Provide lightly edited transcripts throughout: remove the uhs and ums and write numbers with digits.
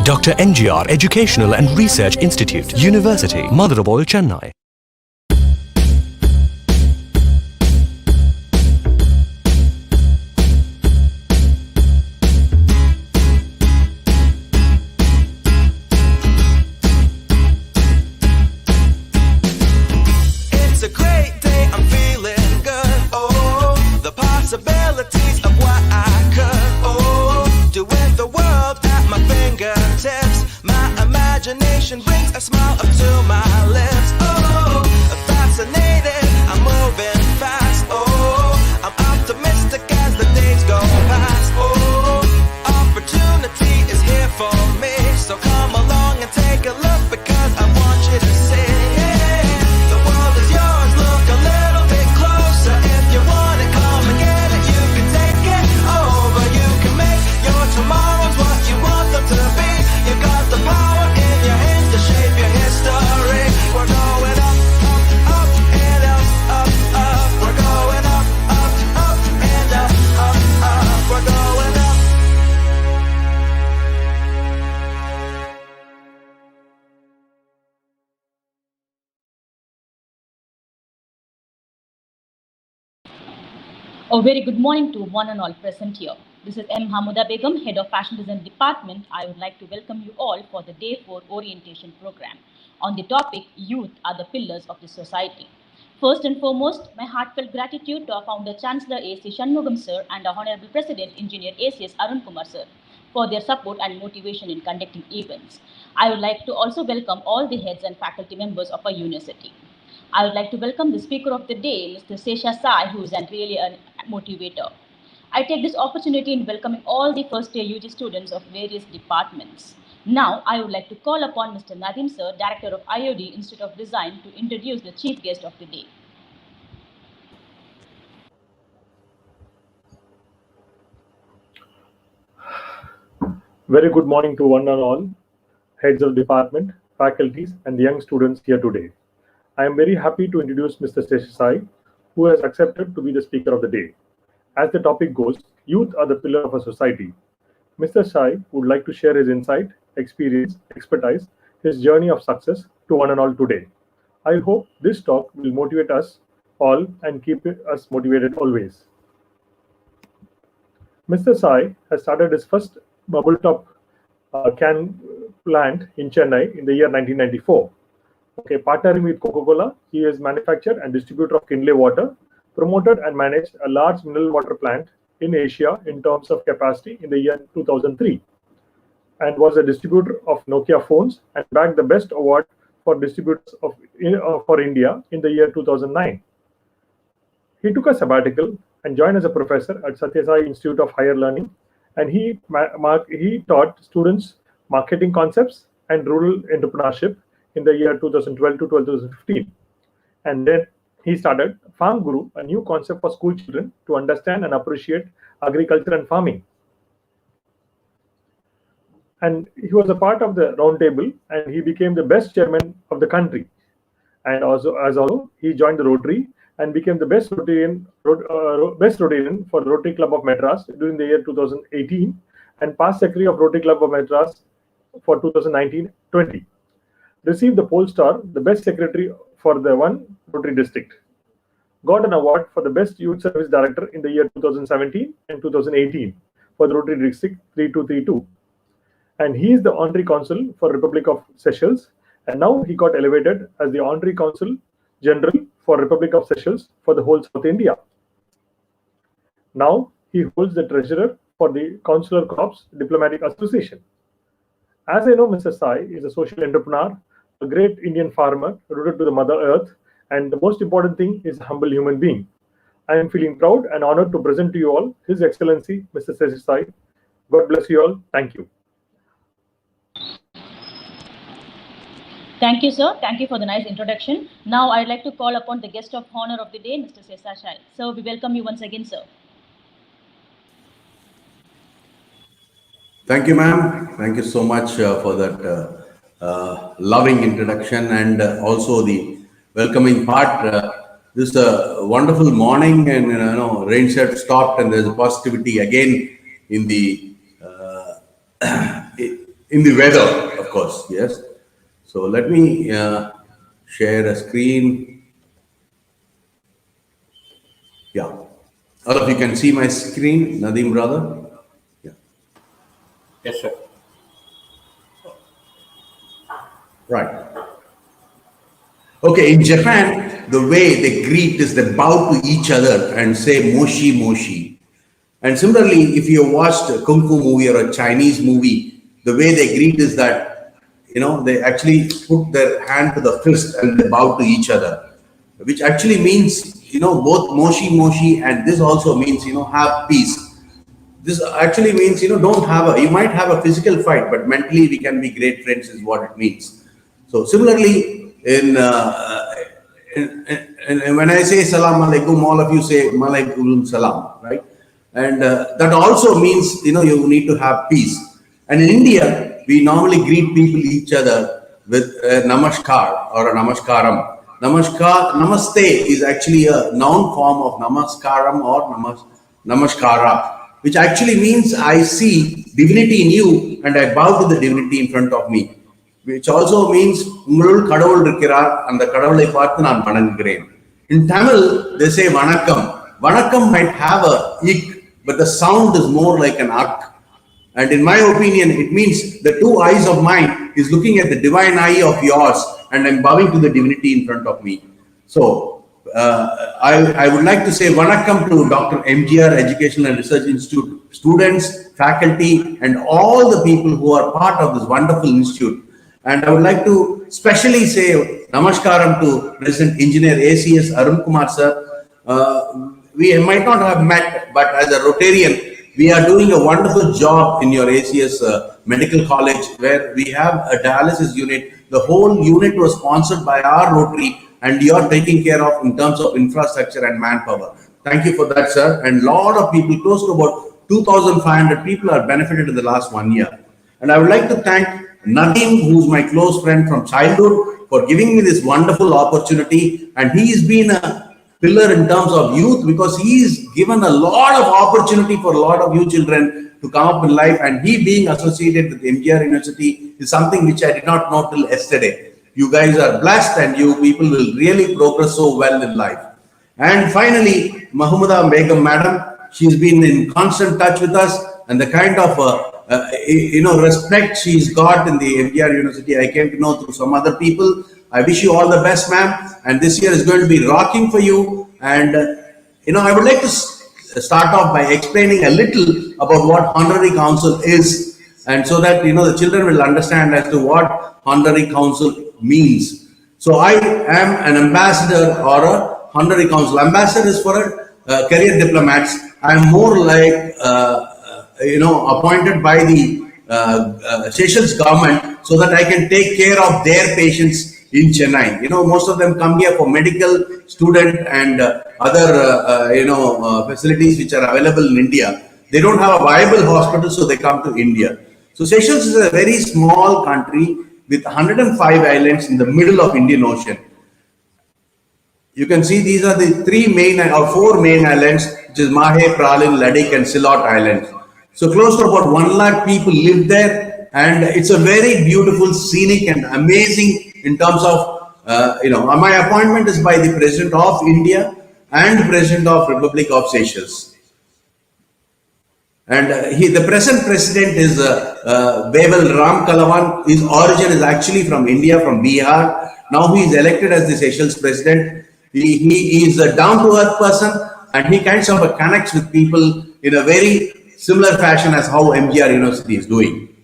Dr.M.G.R Educational and Research Institute, University, Madurai, Chennai. It's a great day, I'm feeling good. Oh, the possibilities of what I could, do with the world at my fingertips. My imagination brings a smile up to my lips. Oh, fascinated, I'm moving fast. Oh, I'm optimistic as the days go past. Oh, opportunity is here for me, so come along and take a look because I want you to see. The world is yours, look a little bit closer. If you want it, come and get it. You can take it over, you can make your tomorrows what you want them to be. You got the power in your hands to shape your history. We're going up, up, up, and up, up, up. We're going up, up, up, and up, up, up. We're going up. A very good morning to one and all present here. This is M. Hamuda Begum, Head of Fashion Design Department. I would like to welcome you all for the Day 4 Orientation Program on the topic Youth are the Pillars of the Society. First and foremost, my heartfelt gratitude to our Founder Chancellor A.C. Shanmugam Sir and our Honorable President Engineer A.C.S. Arun Kumar Sir for their support and motivation in conducting events. I would like to also welcome all the heads and faculty members of our university. I would like to welcome the speaker of the day, Mr.Sesha Sai, who is really a motivator. I take this opportunity in welcoming all the first year UG students of various departments. Now, I would like to call upon Mr. Nadim Sir, Director of IOD Institute of Design, to introduce the chief guest of the day. Very good morning to one and all, heads of department, faculties, and the young students here today. I am very happy to introduce Mr. Sesha Sai, who has accepted to be the speaker of the day. As the topic goes, youth are the pillar of a society. Mr. Sai would like to share his insight, experience, expertise, his journey of success to one and all today. I hope this talk will motivate us all and keep us motivated always. Mr. Sai has started his first bubble top can plant in Chennai in the year 1994. Okay, partnering with Coca-Cola, he is manufactured and distributor of Kinley water, promoted and managed a large mineral water plant in Asia in terms of capacity in the year 2003, and was a distributor of Nokia phones and bagged the best award for distributors for India in the year 2009. He took a sabbatical and joined as a professor at Sathya Sai Institute of Higher Learning, and he taught students marketing concepts and rural entrepreneurship in the year 2012 to 2015. And then he started Farm Guru, a new concept for school children to understand and appreciate agriculture and farming. And he was a part of the roundtable, and he became the best chairman of the country. And also, he joined the Rotary and became the best Rotarian for the Rotary Club of Madras during the year 2018, and past secretary of Rotary Club of Madras for 2019-20. Received the Pole Star, the best secretary for the one Rotary district. Got an award for the best youth service director in the year 2017 and 2018 for the Rotary district 3232. And he is the Honorary Consul for Republic of Seychelles, and now he got elevated as the Honorary Consul General for Republic of Seychelles for the whole South India. Now he holds the treasurer for the Consular Corps Diplomatic Association. As I know, Mr. Sai is a social entrepreneur, a great Indian farmer rooted to the Mother Earth, and the most important thing is a humble human being. I am feeling proud and honored to present to you all His Excellency, Mr. Sesha Sai. God bless you all. Thank you. Thank you, sir. Thank you for the nice introduction. Now, I'd like to call upon the guest of honor of the day, Mr. Sesha Sai. Sir, we welcome you once again, sir. Thank you, ma'am. Thank you so much for that loving introduction and also the welcoming part. This is a wonderful morning, and rains have stopped, and there's a positivity again in the in the weather, of course, yes. So let me share a screen. Yeah. All of you can see my screen, Nadeem brother? Yeah. Yes, sir. Right. Okay, in Japan, the way they greet is they bow to each other and say moshi moshi. And similarly, if you watched a Kung Fu movie or a Chinese movie, the way they greet is that, they actually put their hand to the fist and they bow to each other, which actually means, both moshi moshi and this also means, have peace. This actually means, you might have a physical fight, but mentally we can be great friends is what it means. So similarly, when I say salam alaikum, all of you say malaikum salam, right? And that also means, you need to have peace. And in India, we normally greet people each other with namaskar or a namaskaram. Namaste is actually a noun form of namaskaram or namaskara, which actually means I see divinity in you and I bow to the divinity in front of me, which also means Ungalul Kadavul Irukkirar and the Kadavulai Paarthu Naan Vanangireen. In Tamil, they say Vanakkam. Vanakkam might have a ik, but the sound is more like an ak. And in my opinion, it means the two eyes of mine is looking at the divine eye of yours and I'm bowing to the divinity in front of me. So, I would like to say Vanakkam to Dr.M.G.R Educational and Research Institute students, faculty, and all the people who are part of this wonderful institute. And I would like to specially say Namaskaram to President Engineer ACS Arun Kumar sir. We might not have met, but as a Rotarian, we are doing a wonderful job in your ACS Medical College, where we have a dialysis unit. The whole unit was sponsored by our Rotary, and you are taking care of in terms of infrastructure and manpower. Thank you for that, sir. And a lot of people, close to about 2,500 people, are benefited in the last 1 year. And I would like to thank Nadeem, who's my close friend from childhood, for giving me this wonderful opportunity. And he's been a pillar in terms of youth, because he's given a lot of opportunity for a lot of you children to come up in life, and he being associated with M.G.R University is something which I did not know till yesterday. You guys are blessed and you people will really progress so well in life. And finally, Mahmuda Begum madam, she's been in constant touch with us, and the kind of respect she's got in the M.G.R University I came to know through some other people. I wish you all the best, ma'am. And this year is going to be rocking for you. And, I would like to start off by explaining a little about what Honorary Council is. And so that, the children will understand as to what Honorary Council means. So I am an ambassador or a Honorary Council. Ambassador is for career diplomats. I'm more like, appointed by the Seychelles government so that I can take care of their patients in Chennai. Most of them come here for medical, student, and other, facilities which are available in India. They don't have a viable hospital, so they come to India. So Seychelles is a very small country with 105 islands in the middle of Indian Ocean. You can see these are the four main islands, which is Mahe, Pralin, Ladakh, and Silot Islands. So close to about 1 lakh people live there, and it's a very beautiful, scenic, and amazing in terms of, my appointment is by the President of India and President of Republic of Seychelles. And the present president is Bevel Ram Kalawan. His origin is actually from India, from Bihar. Now he is elected as the Seychelles president. He is a down-to-earth person, and he kind of connects with people in a very similar fashion as how M.G.R University is doing.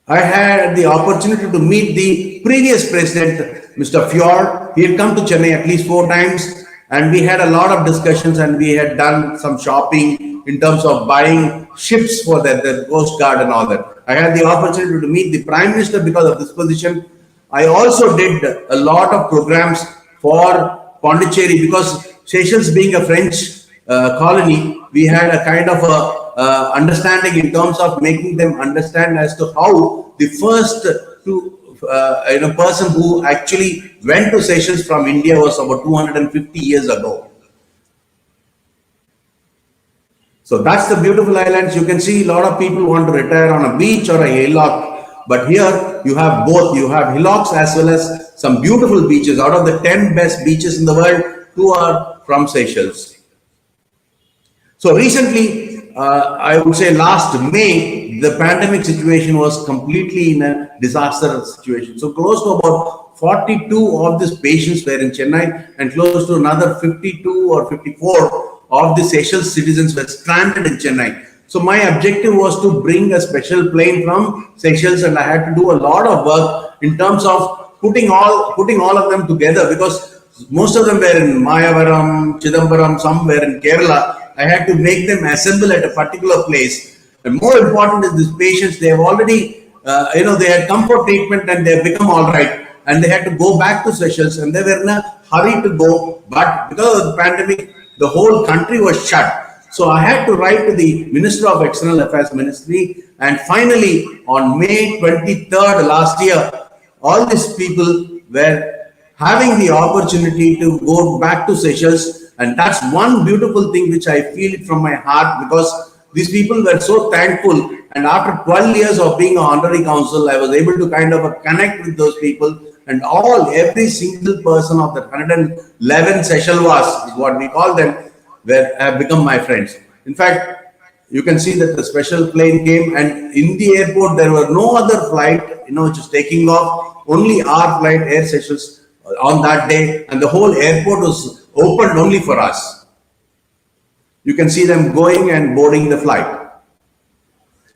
I had the opportunity to meet the previous president, Mr. Fjord. He had come to Chennai at least 4 times, and we had a lot of discussions, and we had done some shopping in terms of buying ships for the Coast Guard and all that. I had the opportunity to meet the Prime Minister because of this position. I also did a lot of programs for Pondicherry, because Seychelles being a French colony, we had a kind of understanding in terms of making them understand as to how the first person who actually went to Seychelles from India was about 250 years ago. So that's the beautiful islands. You can see a lot of people want to retire on a beach or a hillock, but here you have both. You have hillocks as well as some beautiful beaches. Out of the 10 best beaches in the world, 2 are from Seychelles. So recently, I would say last May, the pandemic situation was completely in a disaster situation. So close to about 42 of these patients were in Chennai, and close to another 52 or 54 of the Seychelles citizens were stranded in Chennai. So my objective was to bring a special plane from Seychelles, and I had to do a lot of work in terms of putting all of them together, because most of them were in Mayavaram, Chidambaram, some were in Kerala. I had to make them assemble at a particular place. And more important is these patients, they have already, they had come for treatment and they have become all right. And they had to go back to Seychelles, and they were in a hurry to go. But because of the pandemic, the whole country was shut. So I had to write to the Minister of External Affairs Ministry. And finally, on May 23rd last year, all these people were having the opportunity to go back to Seychelles. And that's one beautiful thing which I feel it from my heart, because these people were so thankful. And after 12 years of being an honorary council, I was able to kind of connect with those people, and every single person of the 111 Seychellois is what we call them, have become my friends. In fact, you can see that the special plane came, and in the airport there were no other flight, which is taking off, only our flight, Air Seychelles, on that day, and the whole airport was opened only for us. You can see them going and boarding the flight.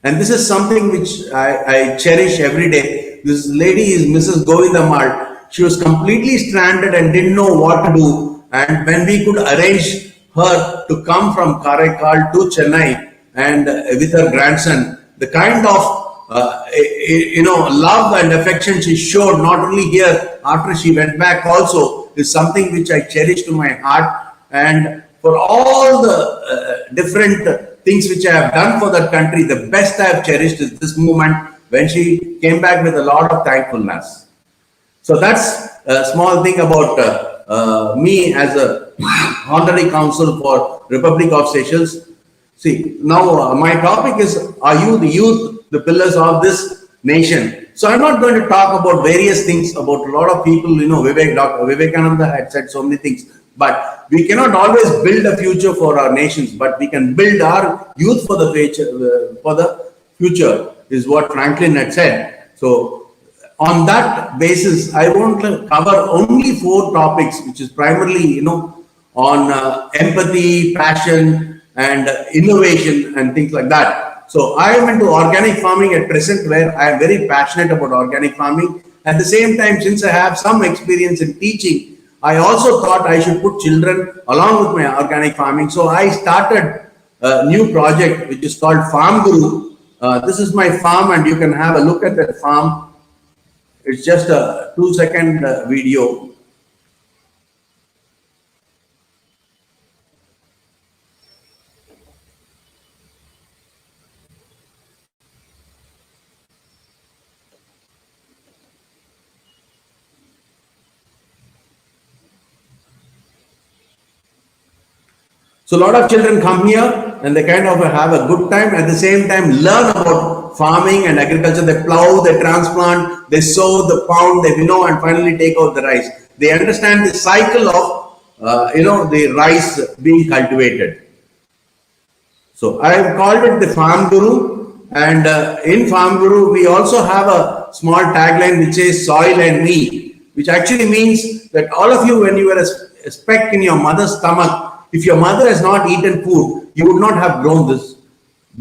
And this is something which I cherish every day. This lady is Mrs. Govindammal. She was completely stranded and didn't know what to do. And when we could arrange her to come from Karaikal to Chennai and with her grandson, the kind of love and affection she showed, not only here, after she went back also, is something which I cherish to my heart. And for all the different things which I have done for that country, the best I have cherished is this moment when she came back with a lot of thankfulness. So that's a small thing about me as a honorary council for Republic of Seychelles. See, now my topic is, are you the youth, the pillars of this nation? So I'm not going to talk about various things about a lot of people, Dr. Vivekananda had said so many things, but we cannot always build a future for our nations, but we can build our youth for the future, is what Franklin had said. So on that basis, I want to cover only 4 topics, which is primarily, on empathy, passion, and innovation and things like that. So I am into organic farming at present, where I am very passionate about organic farming. At the same time, since I have some experience in teaching, I also thought I should put children along with my organic farming. So I started a new project which is called Farm Guru. This is my farm, and you can have a look at that farm. It's just a 2-second video. So a lot of children come here and they kind of have a good time, at the same time learn about farming and agriculture. They plow, they transplant, they sow, they pound, they winnow, and finally take out the rice. They understand the cycle of, the rice being cultivated. So I have called it the Farm Guru, and in Farm Guru we also have a small tagline which says soil and me, which actually means that all of you, when you were a speck in your mother's stomach, if your mother has not eaten food, you would not have grown this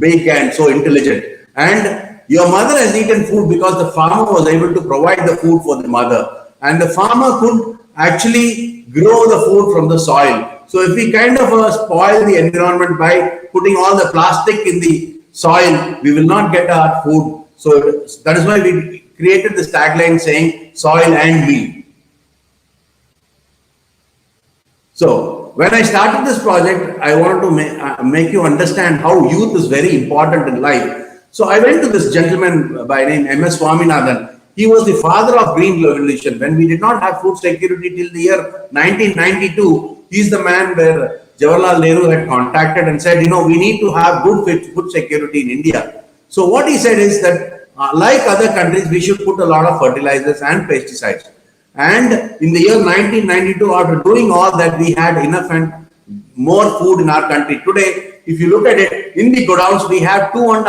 big and so intelligent. And your mother has eaten food because the farmer was able to provide the food for the mother. And the farmer could actually grow the food from the soil. So if we kind of spoil the environment by putting all the plastic in the soil, we will not get our food. So that is why we created this tagline saying soil and me. So when I started this project, I wanted to make you understand how youth is very important in life. So I went to this gentleman by name M.S. Swaminathan. He was the father of Green Revolution. When we did not have food security till the year 1992, He's the man where Jawaharlal Nehru had contacted and said, we need to have food security in India. So what he said is that, like other countries, we should put a lot of fertilizers and pesticides. And in the year 1992, after doing all that, we had enough and more food in our country. Today, if you look at it, in the godowns, we have 2.5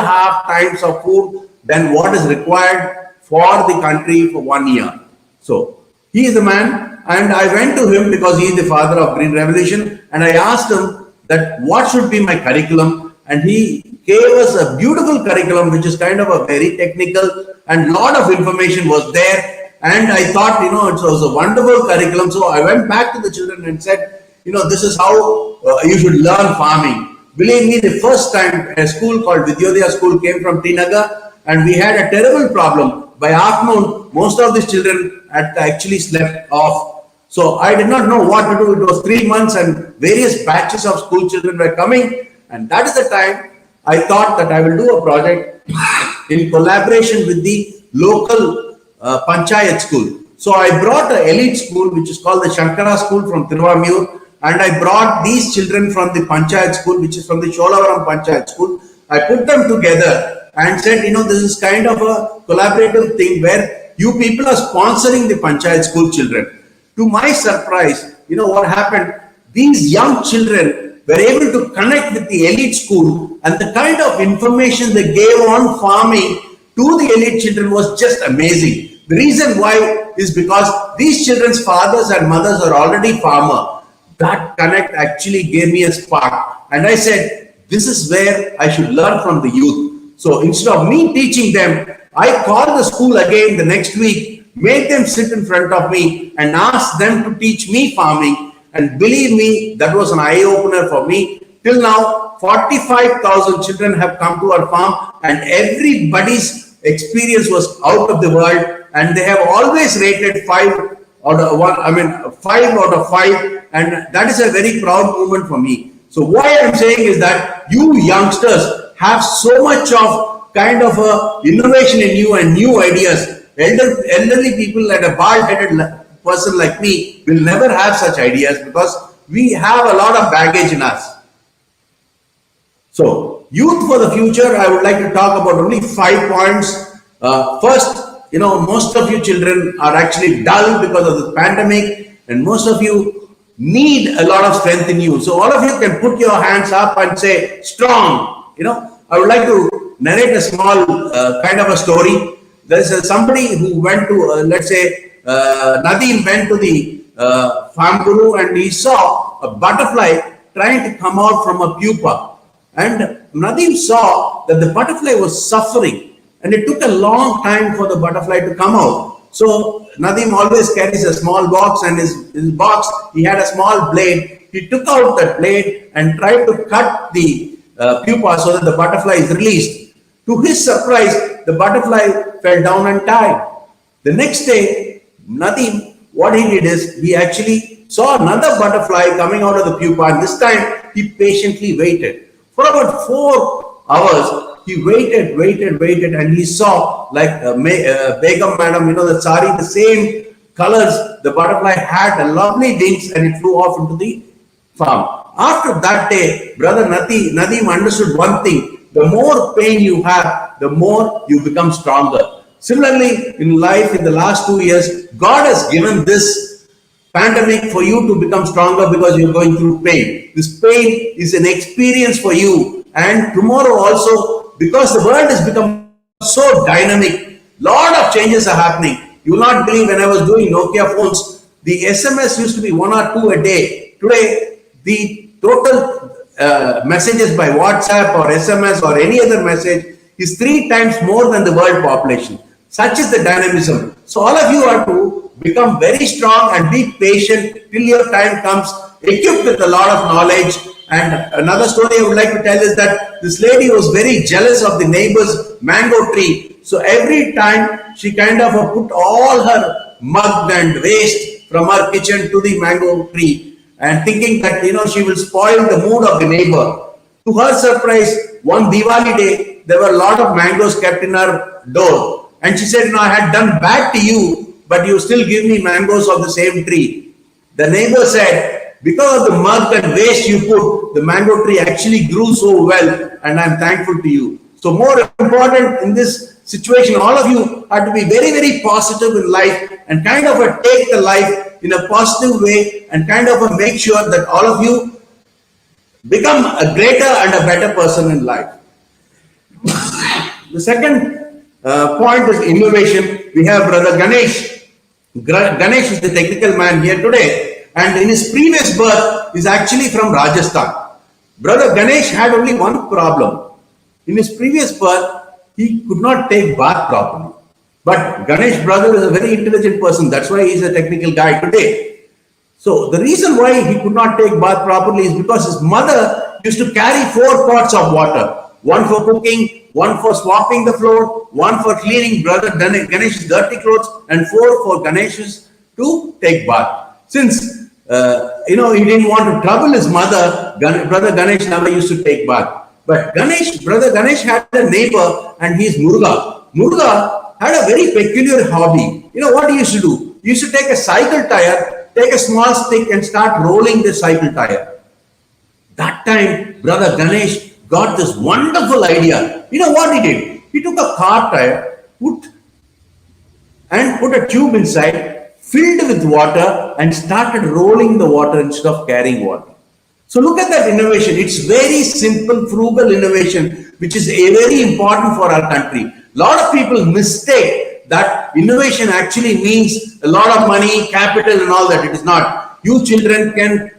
times of food than what is required for the country for 1 year. So he is the man, and I went to him because he is the father of Green Revolution, and I asked him that what should be my curriculum, and he gave us a beautiful curriculum which is kind of a very technical, and lot of information was there, and I thought it was a wonderful curriculum. So I went back to the children and said, this is how you should learn farming. Believe me, the first time a school called Vidyodaya school came from Tinagar, and we had a terrible problem. By afternoon, most of these children had actually slept off. So I did not know what to do. It was 3 months and various batches of school children were coming. And that is the time I thought that I will do a project in collaboration with the local Panchayat school. So I brought an elite school which is called the Shankara school from Tiruvamur, and I brought these children from the Panchayat school which is from the Sholavaram Panchayat school. I put them together and said, this is kind of a collaborative thing where you people are sponsoring the Panchayat school children. To my surprise, what happened? These young children were able to connect with the elite school, and the kind of information they gave on farming to the elite children was just amazing. The reason why is because these children's fathers and mothers are already farmer. That connect actually gave me a spark, and I said, this is where I should learn from the youth. So instead of me teaching them, I called the school again the next week, made them sit in front of me and asked them to teach me farming. And believe me, that was an eye-opener for me. Till now, 45,000 children have come to our farm, and everybody's experience was out of the world, and they have always rated 5 out of 5, and that is a very proud moment for me. So what I am saying is that you youngsters have so much of kind of a innovation in you and new ideas. Elderly people and a bald-headed person like me will never have such ideas because we have a lot of baggage in us. So, youth for the future, I would like to talk about only 5 points. First, most of you children are actually dull because of this pandemic, and most of you need a lot of strength in you. So all of you can put your hands up and say, strong. I would like to narrate a small kind of a story. There's somebody who went to, let's say, Nadeem went to the farm guru, and he saw a butterfly trying to come out from a pupa. And Nadeem saw that the butterfly was suffering, and it took a long time for the butterfly to come out. So Nadeem always carries a small box, and his box, he had a small blade. He took out that blade and tried to cut the pupa so that the butterfly is released. To his surprise, the butterfly fell down and died. The next day, Nadeem, what he did is, he actually saw another butterfly coming out of the pupa, and this time he patiently waited. For about 4 hours, he waited, and he saw, like Begum madam, the sari, the same colors, the butterfly had a lovely wings, and it flew off into the farm. After that day, brother Nadeem understood one thing: the more pain you have, the more you become stronger. Similarly, in life, in the last 2 years, God has given this pandemic for you to become stronger because you're going through pain. This pain is an experience for you, and tomorrow also, because the world has become so dynamic, lot of changes are happening. You will not believe, when I was doing Nokia phones, the SMS used to be 1 or 2 a day. Today, the total messages by WhatsApp or SMS or any other message is 3 times more than the world population. Such is the dynamism. So all of you are to become very strong and be patient till your time comes, equipped with a lot of knowledge. And another story I would like to tell is that this lady was very jealous of the neighbor's mango tree. So every time she kind of put all her mud and waste from her kitchen to the mango tree, and thinking that she will spoil the mood of the neighbor. To her surprise, one Diwali day, there were a lot of mangoes kept in her door, and she said, I had done bad to you, but you still give me mangoes of the same tree. The neighbor said, because of the mud and waste you put, the mango tree actually grew so well, and I'm thankful to you. So more important in this situation, all of you have to be very, very positive in life and kind of take the life in a positive way and kind of make sure that all of you become a greater and a better person in life. The second point is innovation. We have Brother Ganesh. Ganesh is the technical man here today, and in his previous birth is actually from Rajasthan. Brother Ganesh had only one problem. In his previous birth, he could not take bath properly. But Ganesh brother is a very intelligent person. That's why he's a technical guy today. So the reason why he could not take bath properly is because his mother used to carry 4 pots of water. One for cooking, one for swapping the floor, one for cleaning Brother Ganesh's dirty clothes, and 4 for Ganesh's to take bath. Since he didn't want to trouble his mother, Brother Ganesh never used to take bath. But Brother Ganesh had a neighbor, and he's Muruga. Muruga had a very peculiar hobby. You know what he used to do? He used to take a cycle tire, take a small stick, and start rolling the cycle tire. That time, Brother Ganesh got this wonderful idea. You know what he did? He took a car tire, put a tube inside, filled with water, and started rolling the water instead of carrying water. So look at that innovation. It's very simple, frugal innovation, which is very important for our country. A lot of people mistake that innovation actually means a lot of money, capital, and all that. It is not. You children can,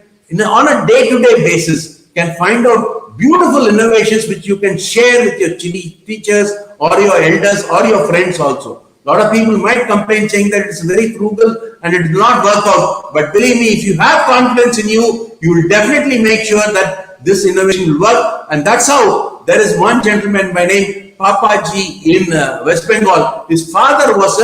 on a day-to-day basis, can find out beautiful innovations which you can share with your teachers or your elders or your friends also. A lot of people might complain saying that it's very frugal and it will not work out. But believe me, if you have confidence in you, you will definitely make sure that this innovation will work. And that's how there is one gentleman by name Papaji in West Bengal. His father was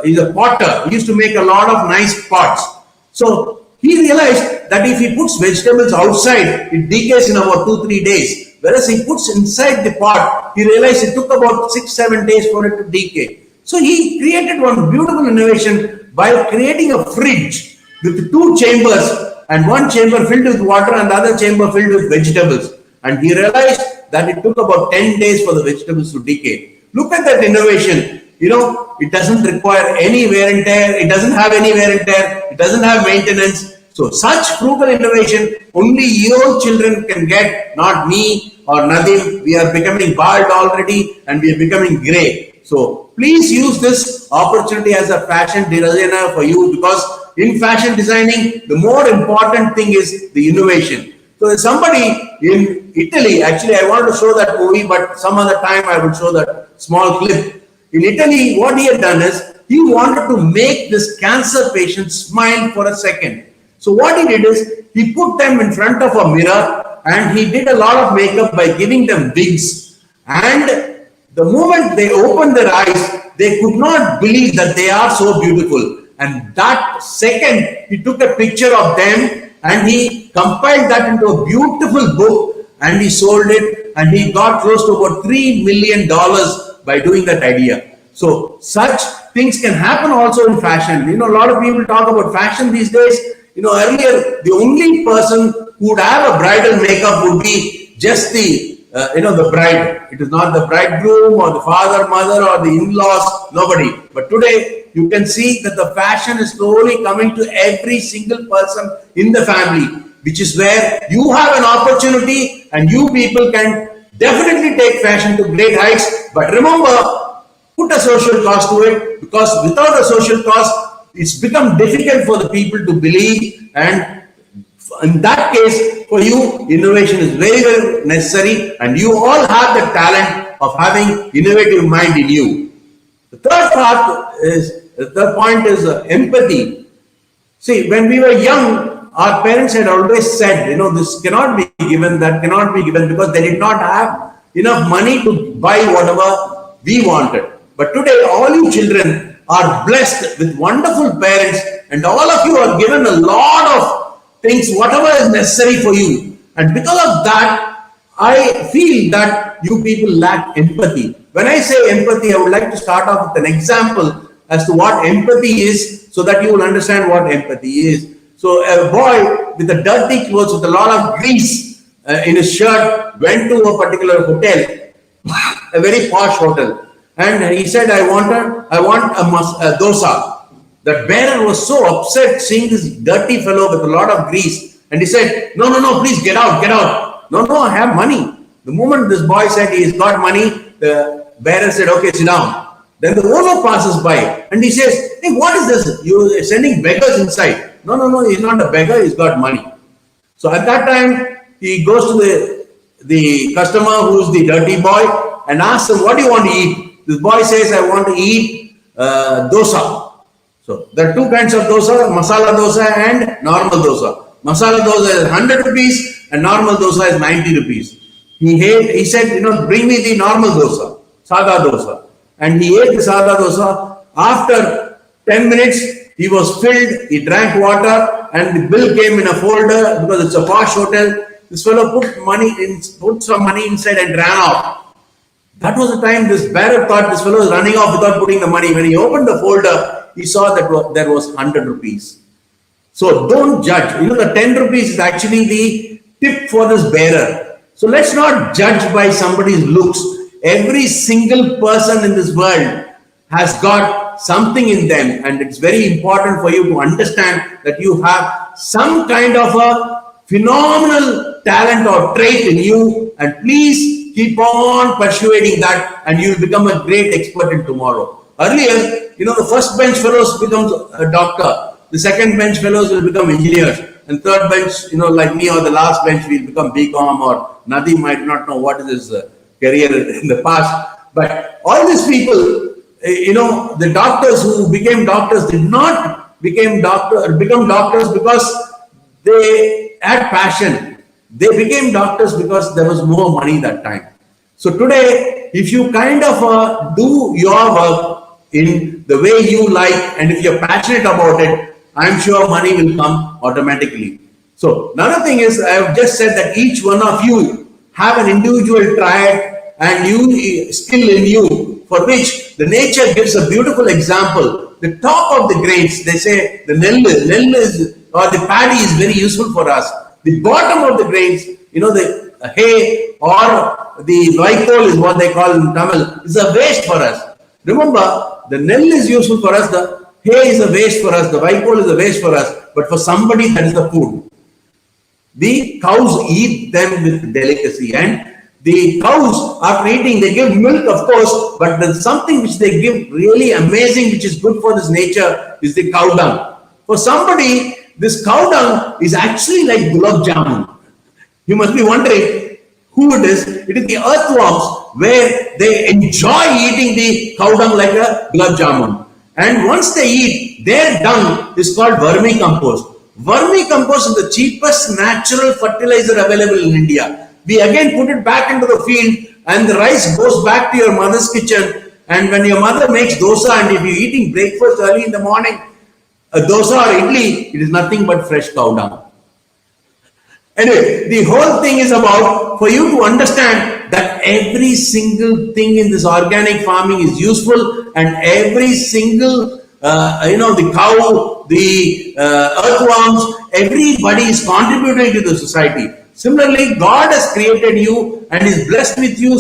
he's a potter. He used to make a lot of nice pots. So he realized that if he puts vegetables outside, it decays in about 2-3 days. Whereas he puts inside the pot, he realized it took about 6-7 days for it to decay. So he created one beautiful innovation by creating a fridge with 2 chambers, and one chamber filled with water and the other chamber filled with vegetables. And he realized that it took about 10 days for the vegetables to decay. Look at that innovation. It doesn't require any wear and tear. It doesn't have any wear and tear. It doesn't have maintenance. So such frugal innovation only your children can get, not me or Nadim. We are becoming bald already and we are becoming grey. So please use this opportunity as a fashion designer for you, because in fashion designing, the more important thing is the innovation. So there's somebody in Italy, actually I wanted to show that movie, but some other time I will show that small clip. In Italy, what he had done is, he wanted to make this cancer patient smile for a second. So what he did is, he put them in front of a mirror and he did a lot of makeup by giving them wigs. And the moment they opened their eyes, they could not believe that they are so beautiful. And that second, he took a picture of them and he compiled that into a beautiful book and he sold it, and he got close to about $3 million by doing that idea. So such things can happen also in fashion. A lot of people talk about fashion these days. Earlier, the only person who would have a bridal makeup would be just the bride. It is not the bridegroom or the father, mother, or the in-laws, nobody. But today, you can see that the fashion is slowly coming to every single person in the family, which is where you have an opportunity and you people can definitely take fashion to great heights. But remember, put a social cost to it, because without a social cost, it's become difficult for the people to believe, and in that case, for you, innovation is very, very necessary, and you all have the talent of having innovative mind in you. The third point is empathy. See, when we were young, our parents had always said, this cannot be given, that cannot be given, because they did not have enough money to buy whatever we wanted. But today, all you children are blessed with wonderful parents, and all of you are given a lot of things, whatever is necessary for you. And because of that, I feel that you people lack empathy. When I say empathy, I would like to start off with an example as to what empathy is, so that you will understand what empathy is. So a boy with a dirty clothes with a lot of grease in his shirt went to a particular hotel, a very posh hotel, and he said, I want a dosa. The bearer was so upset seeing this dirty fellow with a lot of grease, and he said, no, please get out. No, I have money. The moment this boy said he's got money, the bearer said, okay, sit down. Then the owner passes by and he says, hey, what is this? You're sending beggars inside. No, he's not a beggar, he's got money. So at that time, he goes to the customer who's the dirty boy and asks him, what do you want to eat? This boy says, I want to eat dosa. So there are two kinds of dosa, masala dosa and normal dosa. Masala dosa is 100 rupees and normal dosa is 90 rupees. He said, bring me the normal dosa, sada dosa. And he ate the sada dosa. After 10 minutes, he was filled, he drank water, and the bill came in a folder because it's a posh hotel. This fellow put some money inside and ran off. That was the time this bearer thought this fellow was running off without putting the money. When he opened the folder, he saw that there was 100 rupees. So don't judge. The 10 rupees is actually the tip for this bearer. So let's not judge by somebody's looks. Every single person in this world has got something in them, and it's very important for you to understand that you have some kind of a phenomenal talent or trait in you, and please keep on persuading that and you will become a great expert in tomorrow. Earlier, the first bench fellows becomes a doctor, the second bench fellows will become engineers, and third bench, like me, or the last bench will become BCom, or Nadeem might not know what is his career in the past. But all these people, the doctors who became doctors did not become doctors because they had passion. They became doctors because there was more money that time. So today, if you kind of do your work in the way you like, and if you're passionate about it, I'm sure money will come automatically. So another thing is, I have just said that each one of you have an individual triad and skill in you, for which the nature gives a beautiful example. The top of the grains, they say the nell is, or the paddy is very useful for us. The bottom of the grains, the hay or the vaikol is what they call in Tamil, is a waste for us. Remember, the nell is useful for us, the hay is a waste for us, the vaikol is a waste for us, but for somebody that is the food. The cows eat them with delicacy, and the cows, after eating, they give milk, of course, but there's something which they give really amazing, which is good for this nature, is the cow dung. For somebody, this cow dung is actually like gulab jamun. You must be wondering who it is. It is the earthworms, where they enjoy eating the cow dung like a gulab jamun. And once they eat, their dung is called vermicompost. Vermicompost is the cheapest natural fertilizer available in India. We again put it back into the field, and the rice goes back to your mother's kitchen. And when your mother makes dosa, and if you're eating breakfast early in the morning, a dosa or idli, it is nothing but fresh cow dung. Anyway, the whole thing is about for you to understand that every single thing in this organic farming is useful, and every single the cow, the earthworms, everybody is contributing to the society. Similarly, God has created you and is blessed with you,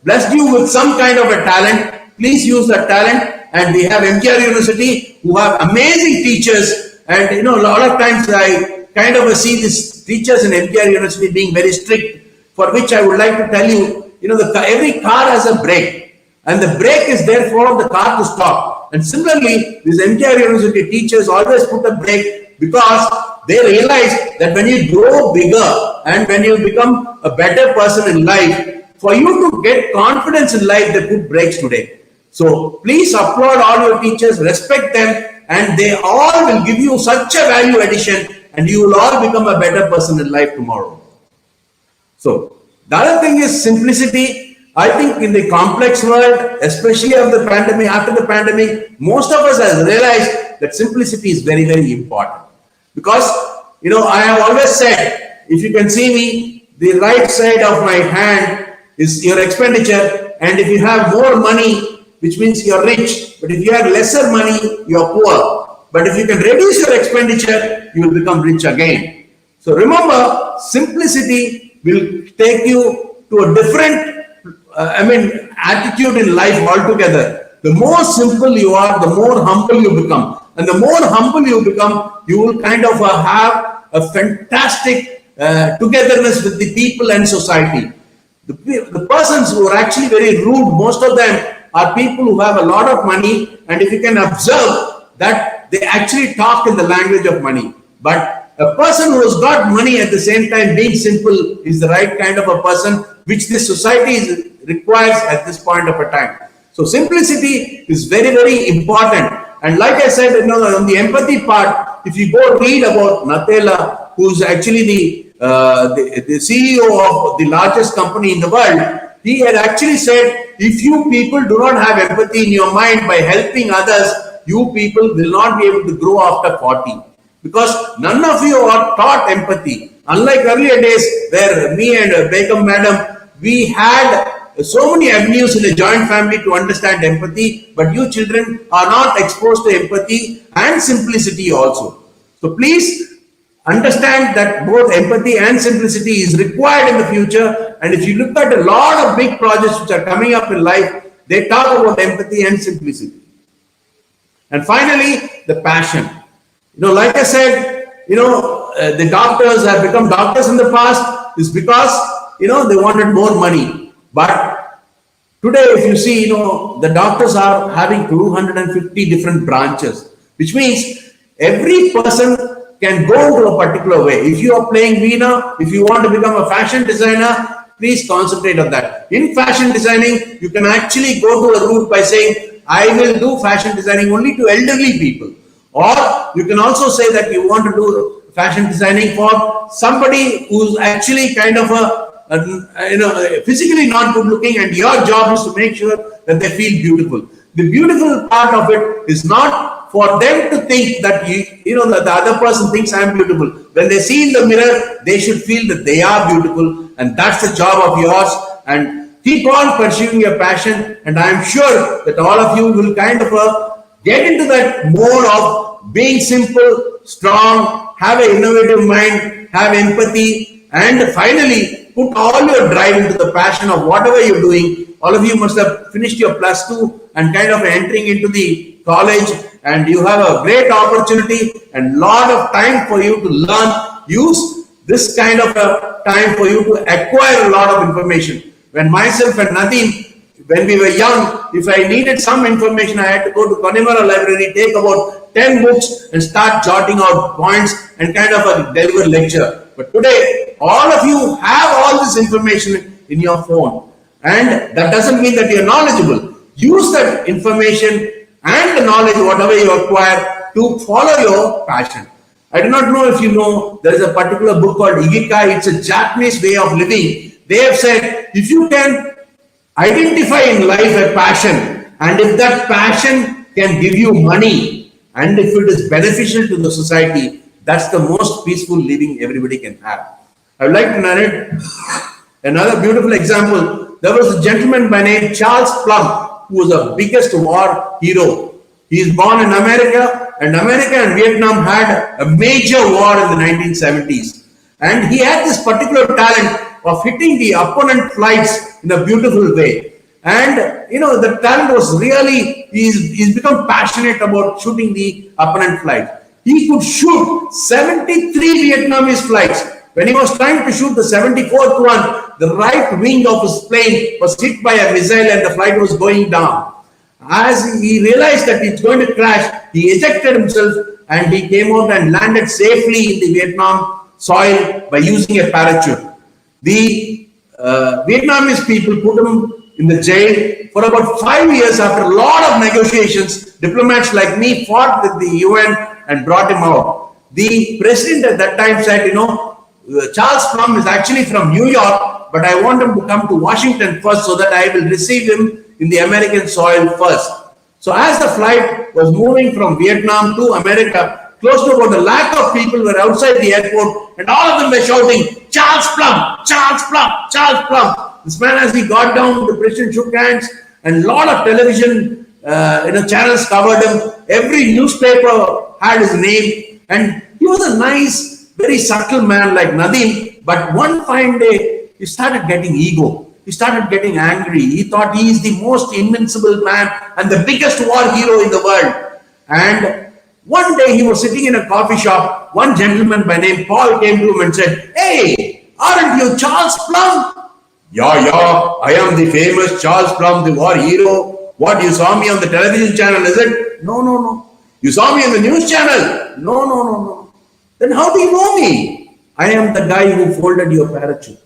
blessed you with some kind of a talent. Please use that talent. And we have M.G.R. University, who have amazing teachers. And a lot of times I kind of see these teachers in M.G.R. University being very strict. For which I would like to tell you, every car has a brake, and the brake is there for the car to stop. And similarly, these M.G.R. University teachers always put a brake because they realize that when you grow bigger and when you become a better person in life, for you to get confidence in life, they put brakes today. So please applaud all your teachers, respect them, and they all will give you such a value addition, and you will all become a better person in life tomorrow. So the other thing is simplicity. I think in the complex world, especially after the pandemic, most of us have realized that simplicity is very, very important. Because, I have always said, if you can see me, the right side of my hand is your expenditure, and if you have more money, which means you're rich, but if you have lesser money, you're poor. But if you can reduce your expenditure, you will become rich again. So remember, simplicity will take you to a different, attitude in life altogether. The more simple you are, the more humble you become. And the more humble you become, you will kind of have a fantastic togetherness with the people and society. The persons who are actually very rude, most of them are people who have a lot of money, and if you can observe that they actually talk in the language of money. But a person who has got money at the same time being simple is the right kind of a person which this society requires at this point of a time. So simplicity is very, very important. And like I said, on the empathy part, if you go read about Nadella, who's actually the CEO of the largest company in the world, he had actually said, if you people do not have empathy in your mind by helping others, you people will not be able to grow after 40. Because none of you are taught empathy. Unlike earlier days where me and Begum Madam, we had so many avenues in a joint family to understand empathy, but you children are not exposed to empathy and simplicity also. So please understand that both empathy and simplicity is required in the future. And if you look at a lot of big projects which are coming up in life, they talk about empathy and simplicity. And finally, the passion. Like I said, the doctors have become doctors in the past is because, they wanted more money. But today, if you see, the doctors are having 250 different branches, which means every person can go into a particular way. If you are playing Veena, if you want to become a fashion designer, please concentrate on that. In fashion designing, you can actually go to a route by saying, I will do fashion designing only to elderly people. Or you can also say that you want to do fashion designing for somebody who's actually kind of physically not good looking, and your job is to make sure that they feel beautiful. The beautiful part of it is not for them to think that that the other person thinks I am beautiful. When they see in the mirror, they should feel that they are beautiful, and that's the job of yours. And keep on pursuing your passion, and I am sure that all of you will kind of get into that mode of being simple, strong, have an innovative mind, have empathy, and finally put all your drive into the passion of whatever you're doing. All of you must have finished your +2 and kind of entering into the college, and you have a great opportunity and lot of time for you to learn. Use this kind of a time for you to acquire a lot of information. When myself and Nadeem, when we were young, if I needed some information, I had to go to Connemara Library, take about 10 books and start jotting out points and kind of deliver lecture. But today, all of you have all this information in your phone. And that doesn't mean that you're knowledgeable. Use that information and the knowledge, whatever you acquire, to follow your passion. I do not know if you know, there is a particular book called Ikigai. It's a Japanese way of living. They have said, if you can identify in life a passion, and if that passion can give you money, and if it is beneficial to the society, that's the most peaceful living everybody can have. I would like to narrate another beautiful example. There was a gentleman by name Charles Plum, who was the biggest war hero. He is born in America, and America and Vietnam had a major war in the 1970s. And he had this particular talent of hitting the opponent flights in a beautiful way. And the talent was really, he's become passionate about shooting the opponent flight. He could shoot 73 Vietnamese flights. When he was trying to shoot the 74th one, the right wing of his plane was hit by a missile and the flight was going down. As he realized that it's going to crash, he ejected himself and he came out and landed safely in the Vietnam soil by using a parachute. The Vietnamese people put him in the jail for about 5 years. After a lot of negotiations, diplomats like me fought with the UN and brought him out. The president at that time said, Charles Plum is actually from New York, but I want him to come to Washington first so that I will receive him in the American soil first. So as the flight was moving from Vietnam to America, close to about 1 lakh of people were outside the airport, and all of them were shouting, Charles Plum, Charles Plum, Charles Plum. This man, as he got down, the president shook hands, and a lot of television channels covered him. Every newspaper had his name, and he was a nice, very subtle man like Nadim. But one fine day, he started getting ego. He started getting angry. He thought he is the most invincible man and the biggest war hero in the world. And one day he was sitting in a coffee shop. One gentleman by name Paul came to him and said, "Hey, aren't you Charles Plum?" Yeah, I am the famous Charles Plum, the war hero. What, you saw me on the television channel, is it? No. You saw me on the news channel? No. Then how do you know me? I am the guy who folded your parachute.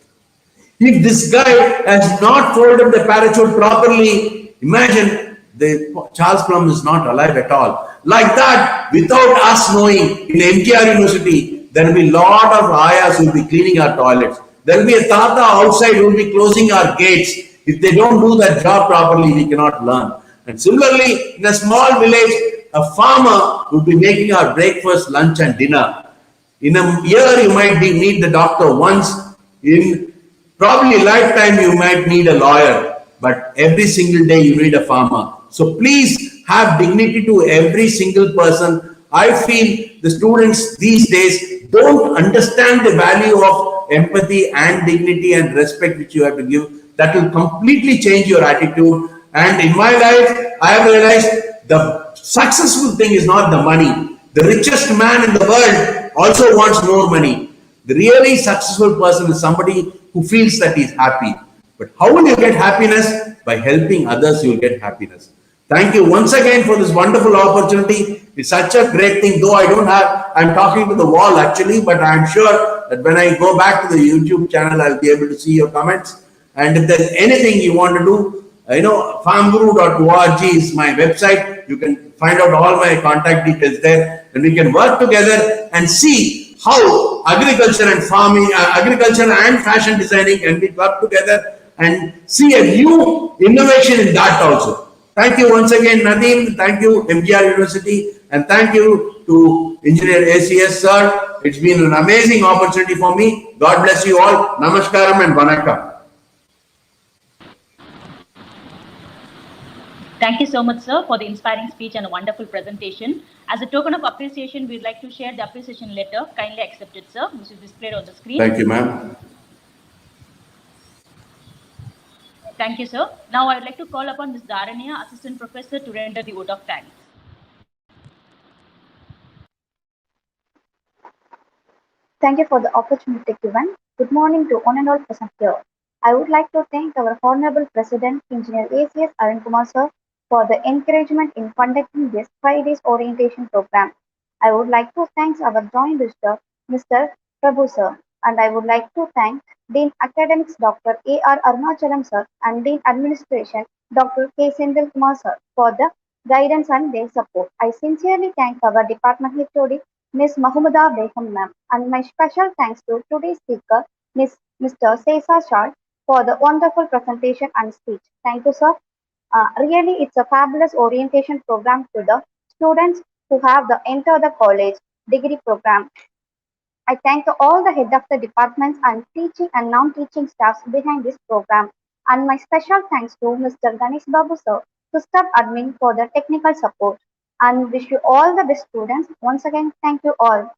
If this guy has not folded the parachute properly, imagine the Charles Plum is not alive at all. Like that, without us knowing, in M.G.R. University, there will be a lot of ayahs who will be cleaning our toilets. There will be a tata outside who will be closing our gates. If they don't do that job properly, we cannot learn. And similarly, in a small village, a farmer will be making our breakfast, lunch, and dinner. In a year, you might need the doctor once. In probably lifetime, you might need a lawyer. But every single day, you need a farmer. So please have dignity to every single person. I feel the students these days don't understand the value of empathy and dignity and respect which you have to give. That will completely change your attitude. And in my life, I have realized the successful thing is not the money. The richest man in the world also wants more money. The really successful person is somebody who feels that he's happy. But how will you get happiness? By helping others, you will get happiness. Thank you once again for this wonderful opportunity. It's such a great thing, though I'm talking to the wall actually, but I'm sure that when I go back to the YouTube channel, I'll be able to see your comments. And if there's anything you want to do, farmguru.org is my website. You can find out all my contact details there, and we can work together and see how agriculture and farming, agriculture and fashion designing can be worked together and see a new innovation in that also. Thank you once again, Nadeem. Thank you, M.G.R. University, and thank you to Engineer ACS, sir. It's been an amazing opportunity for me. God bless you all. Namaskaram and Vanakkam. Thank you so much, sir, for the inspiring speech and a wonderful presentation. As a token of appreciation, we'd like to share the appreciation letter. Kindly accept it, sir, which is displayed on the screen. Thank you, ma'am. Thank you, sir. Now I would like to call upon Ms. Dharanya, Assistant Professor, to render the vote of thanks. Thank you for the opportunity given. Good morning to one and all present here. I would like to thank our Honorable President, Engineer H&S-YOUTH sir, for the encouragement in conducting this 5 days orientation program. I would like to thank our Joint Visitor, Mr. Prabhu sir, and I would like to thank Dean Academics Dr. A.R. Arunachalam sir and Dean Administration Dr. K. Sendil Kumar sir for the guidance and their support. I sincerely thank our Department HOD, Ms. Mahmuda Begum ma'am, and my special thanks to today's speaker, Mr. Sesha Sai, for the wonderful presentation and speech. Thank you, sir. Really, it's a fabulous orientation program to the students who have the enter the college degree program. I thank all the head of the departments and teaching and non-teaching staffs behind this program. And my special thanks to Mr. Ganesh Babu sir, System Admin for the technical support. And wish you all the best students. Once again, thank you all.